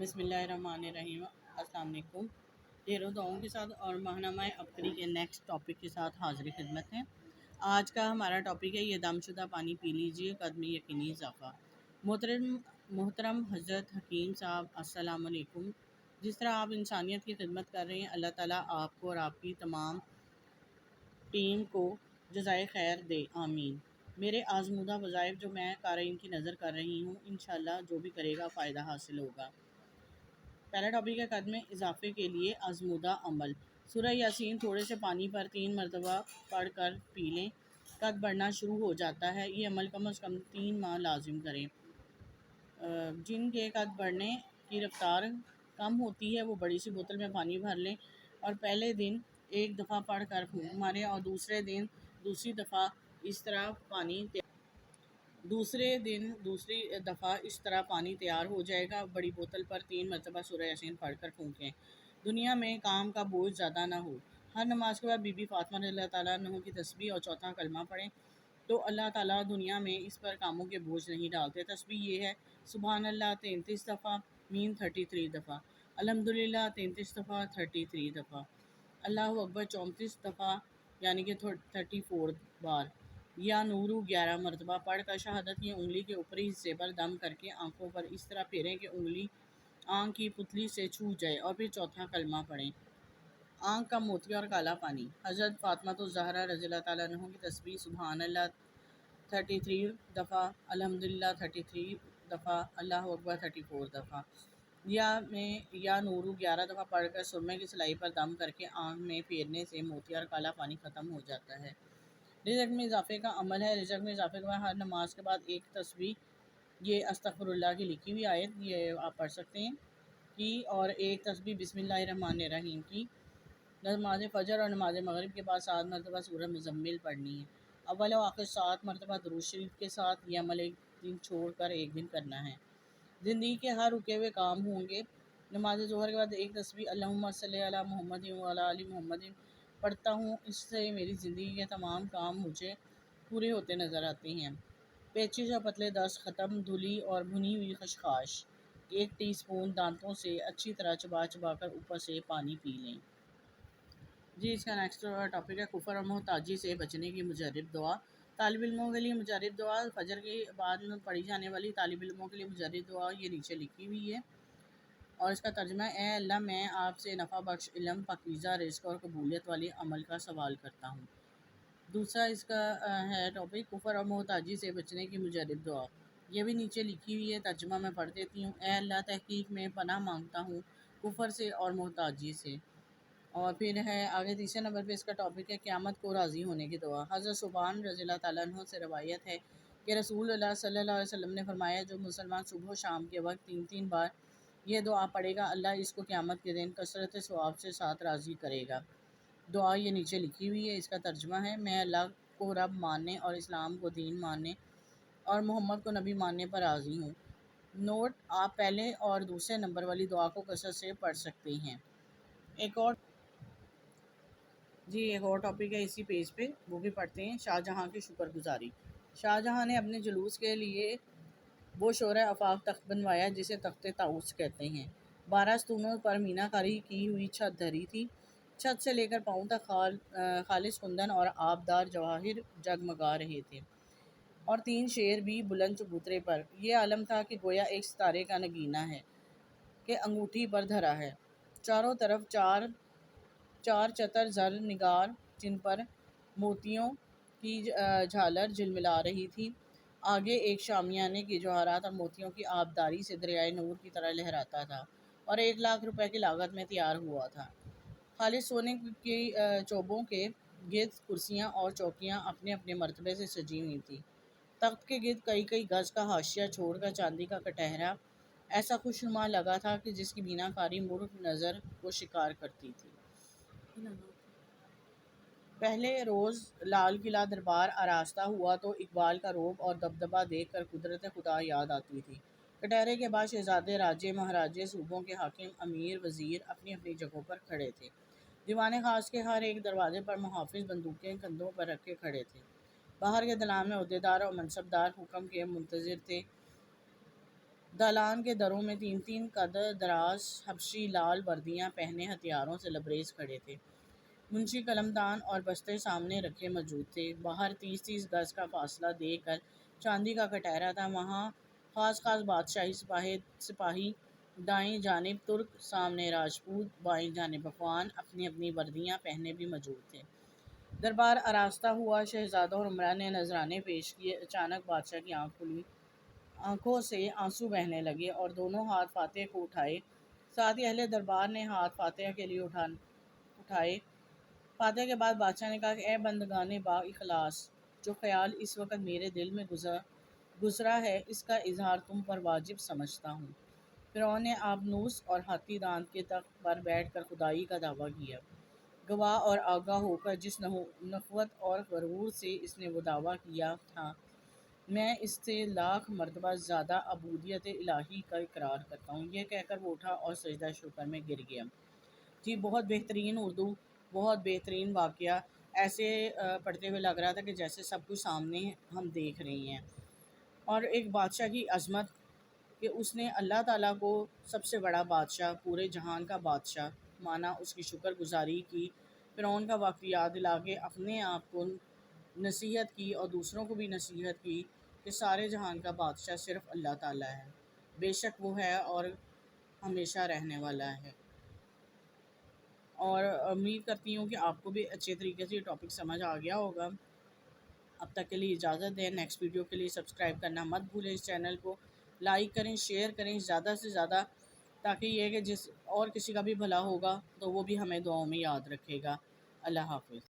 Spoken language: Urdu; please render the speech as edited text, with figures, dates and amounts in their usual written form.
بسم اللہ الرحمن الرحیم۔ السلام علیکم۔ ڈھیروں دعاؤں کے ساتھ اور ماہنامہ ابکری کے نیکسٹ ٹاپک کے ساتھ حاضر خدمت ہیں۔ آج کا ہمارا ٹاپک ہے یہ دم شدہ پانی پی لیجئے، قدم یقینی اضافہ۔ محترم حضرت حکیم صاحب السلام علیکم۔ جس طرح آپ انسانیت کی خدمت کر رہے ہیں، اللہ تعالیٰ آپ کو اور آپ کی تمام ٹیم کو جزائے خیر دے، آمین۔ میرے آزمودہ وظائف جو میں قارئین کی نظر کر رہی ہوں، انشاءاللہ جو بھی کرے گا فائدہ حاصل ہوگا۔ پہلا ٹاپک ہے قدم اضافے کے لیے آزمودہ عمل۔ سورہ یاسین تھوڑے سے پانی پر 3 مرتبہ پڑھ کر پی لیں، قد بڑھنا شروع ہو جاتا ہے۔ یہ عمل کم از کم 3 ماہ لازم کریں۔ جن کے قد بڑھنے کی رفتار کم ہوتی ہے وہ بڑی سی بوتل میں پانی بھر لیں اور پہلے دن ایک دفعہ پڑھ کر پھونک ماریں اور دوسرے دن دوسری دفعہ اس طرح پانی تیار ہو جائے گا۔ بڑی بوتل پر 3 مرتبہ سورہ یاسین پڑھ کر پھونکیں۔ دنیا میں کام کا بوجھ زیادہ نہ ہو۔ ہر نماز کے بعد بی بی فاطمہ رضی اللہ تعالیٰ عنہ کی تسبیح اور چوتھا کلمہ پڑھیں تو اللہ تعالیٰ دنیا میں اس پر کاموں کے بوجھ نہیں ڈالتے۔ تسبیح یہ ہے: سبحان اللہ 33 دفعہ، مین 33 دفعہ، الحمدللہ 33 دفعہ 33 دفعہ، اللہ اکبر 34 دفعہ یعنی کہ 34 بار، یا نورو 11 مرتبہ پڑھ کر شہادت کی انگلی کے اوپری حصے پر دم کر کے آنکھوں پر اس طرح پھیریں کہ انگلی آنکھ کی پتلی سے چھو جائے اور پھر چوتھا کلمہ پڑھیں۔ آنکھ کا موتیا اور کالا پانی: حضرت فاطمہ الزہرا رضی اللہ تعالیٰ عنہ کی تسبیح سبحان اللہ 33 دفعہ، الحمدللہ 33 دفعہ، اللہ اکبر 34 دفعہ، یا نورو 11 دفعہ پڑھ کر سرمے کی سلائی پر دم کر کے آنکھ میں پھیرنے سے موتیا اور کالا پانی ختم ہو جاتا ہے۔ رزق میں اضافے کا عمل ہے۔ رزق میں اضافے کے بعد ہر نماز کے بعد ایک تسبیح، یہ استغفر اللہ کی لکھی ہوئی آیت، یہ آپ پڑھ سکتے ہیں کی، اور ایک تسبیح بسم اللہ الرحمن الرحیم کی۔ نماز فجر اور نماز مغرب کے بعد 7 مرتبہ سورہ مزمل پڑھنی ہے۔ اول و آخر 7 مرتبہ درود شریف کے ساتھ۔ یہ عمل ایک دن چھوڑ کر ایک دن کرنا ہے۔ زندگی کے ہر رکے ہوئے کام ہوں گے۔ نماز ظہر کے بعد ایک تسبیح اللہم صلی علی محمد وعلی آل محمد پڑھتا ہوں، اس سے میری زندگی کے تمام کام مجھے پورے ہوتے نظر آتے ہیں۔ پیچش اور پتلے دست ختم۔ دھلی اور بھنی ہوئی خشخاش 1 ٹی سپون دانتوں سے اچھی طرح چبا چبا کر اوپر سے پانی پی لیں۔ جی اس کا نیکسٹ ٹاپک ہے کفر اور محتاجی سے بچنے کی مجرب دعا۔ طالب علموں کے لیے مجرب دعا، فجر کے بعد پڑھی جانے والی طالب علموں کے لیے مجرب دعا یہ نیچے لکھی ہوئی ہے اور اس کا ترجمہ: اے اللہ، میں آپ سے نفع بخش علم، پاکیزہ رزق اور قبولیت والے عمل کا سوال کرتا ہوں۔ دوسرا اس کا ہے ٹاپک کفر اور محتاجی سے بچنے کی مجرب دعا، یہ بھی نیچے لکھی ہوئی ہے، ترجمہ میں پڑھ دیتی ہوں۔ اے اللہ، تحقیق میں پناہ مانگتا ہوں کفر سے اور محتاجی سے۔ اور پھر ہے آگے تیسرے نمبر پہ اس کا ٹاپک ہے قیامت کو راضی ہونے کی دعا۔ حضرت ثوبان رضی اللہ تعالیٰ عنہ سے روایت ہے کہ رسول اللہ صلی اللہ علیہ وسلم نے فرمایا، جو مسلمان صبح و شام کے وقت 3 بار یہ دعا پڑھے گا، اللہ اس کو قیامت کے دن کثرت ثواب سے ساتھ راضی کرے گا۔ دعا یہ نیچے لکھی ہوئی ہے، اس کا ترجمہ ہے: میں اللہ کو رب ماننے اور اسلام کو دین ماننے اور محمد کو نبی ماننے پر راضی ہوں۔ نوٹ: آپ پہلے اور دوسرے نمبر والی دعا کو کثرت سے پڑھ سکتے ہیں۔ ایک اور ٹاپک ہے اسی پیج پہ، وہ بھی پڑھتے ہیں۔ شاہجہاں کی شکر گزاری۔ شاہجہاں نے اپنے جلوس کے لیے وہ شورۂ آفاق تخت بنوایا جسے تخت طاؤس کہتے ہیں۔ 12 ستونوں پر مینہ کاری کی ہوئی چھت دھری تھی۔ چھت سے لے کر پاؤں تک خالص کندن اور آبدار جواہر جگمگا رہے تھے، اور 3 شیر بھی بلند چبوترے پر۔ یہ عالم تھا کہ گویا ایک ستارے کا نگینہ ہے کہ انگوٹھی پر دھرا ہے۔ چاروں طرف چار چتر زر نگار جن پر موتیوں کی جھالر جلملا رہی تھی۔ آگے ایک شامیانے کی جواہرات اور موتیوں کی آبداری سے دریائے نور کی طرح لہراتا تھا اور 1,00,000 روپے کی لاگت میں تیار ہوا تھا۔ خالص سونے کی چوبوں کے گرد کرسیاں اور چوکیاں اپنے اپنے مرتبے سے سجی ہوئی تھیں۔ تخت کے گرد کئی گز کا حاشیہ چھوڑ کر چاندی کا کٹہرا ایسا خوشنما لگا تھا کہ جس کی مینہ کاری مرغ نظر کو شکار کرتی تھی۔ پہلے روز لال قلعہ دربار آراستہ ہوا تو اقبال کا رعب اور دبدبہ دیکھ کر قدرت خدا یاد آتی تھی۔ کٹہرے کے بعد شہزادے، راجے، مہاراجے، صوبوں کے حاکم، امیر، وزیر اپنی اپنی جگہوں پر کھڑے تھے۔ دیوان خاص کے ہر ایک دروازے پر محافظ بندوقیں کندھوں پر رکھے کھڑے تھے۔ باہر کے دلان میں عہدیدار اور منصبدار حکم کے منتظر تھے۔ دالان کے دروں میں 3 قد دراز حبشی لال وردیاں پہنے ہتھیاروں سے لبریز کھڑے تھے۔ منشی قلمدان اور بستے سامنے رکھے موجود تھے۔ باہر 30 گز کا فاصلہ دے کر چاندی کا کٹہرا تھا، وہاں خاص بادشاہی سپاہی، دائیں جانب ترک، سامنے راجپوت، بائیں جانب افغان اپنی اپنی وردیاں پہنے بھی موجود تھے۔ دربار آراستہ ہوا، شہزادہ اور عمرا نے نذرانے پیش کیے۔ اچانک بادشاہ کی آنکھ کھلی، آنکھوں سے آنسو بہنے لگے اور دونوں ہاتھ فاتح کو اٹھائے۔ ساتھ ہی اہل دربار نے ہاتھ فاتح کے لیے اٹھائے۔ فاتح کے بعد بادشاہ نے کہا کہ اے بندگان با اخلاص، جو خیال اس وقت میرے دل میں گزرا ہے اس کا اظہار تم پر واجب سمجھتا ہوں۔ فرعون نے آبنوس اور ہاتھی دانت کے تخت پر بیٹھ کر خدائی کا دعویٰ کیا۔ گواہ اور آگاہ ہو کر جس نخوت اور غرور سے اس نے وہ دعویٰ کیا تھا، میں اس سے لاکھ مرتبہ زیادہ عبودیت الہی کا اقرار کرتا ہوں۔ یہ کہہ کر وہ اٹھا اور سجدہ شکر میں گر گیا۔ جی بہت بہترین اردو، بہت بہترین واقعہ، ایسے پڑھتے ہوئے لگ رہا تھا کہ جیسے سب کچھ سامنے ہم دیکھ رہے ہیں۔ اور ایک بادشاہ کی عظمت کہ اس نے اللہ تعالیٰ کو سب سے بڑا بادشاہ، پورے جہان کا بادشاہ مانا، اس کی شکر گزاری کی، فرعون کا وقت یاد دلا کے اپنے آپ کو نصیحت کی اور دوسروں کو بھی نصیحت کی کہ سارے جہان کا بادشاہ صرف اللہ تعالیٰ ہے، بے شک وہ ہے اور ہمیشہ رہنے والا ہے۔ اور امید کرتی ہوں کہ آپ کو بھی اچھے طریقے سے یہ ٹاپک سمجھ آ گیا ہوگا۔ اب تک کے لیے اجازت دیں، نیکسٹ ویڈیو کے لیے سبسکرائب کرنا مت بھولیں، اس چینل کو لائک کریں، شیئر کریں زیادہ سے زیادہ، تاکہ یہ کہ جس اور کسی کا بھی بھلا ہوگا تو وہ بھی ہمیں دعاؤں میں یاد رکھے گا۔ اللہ حافظ۔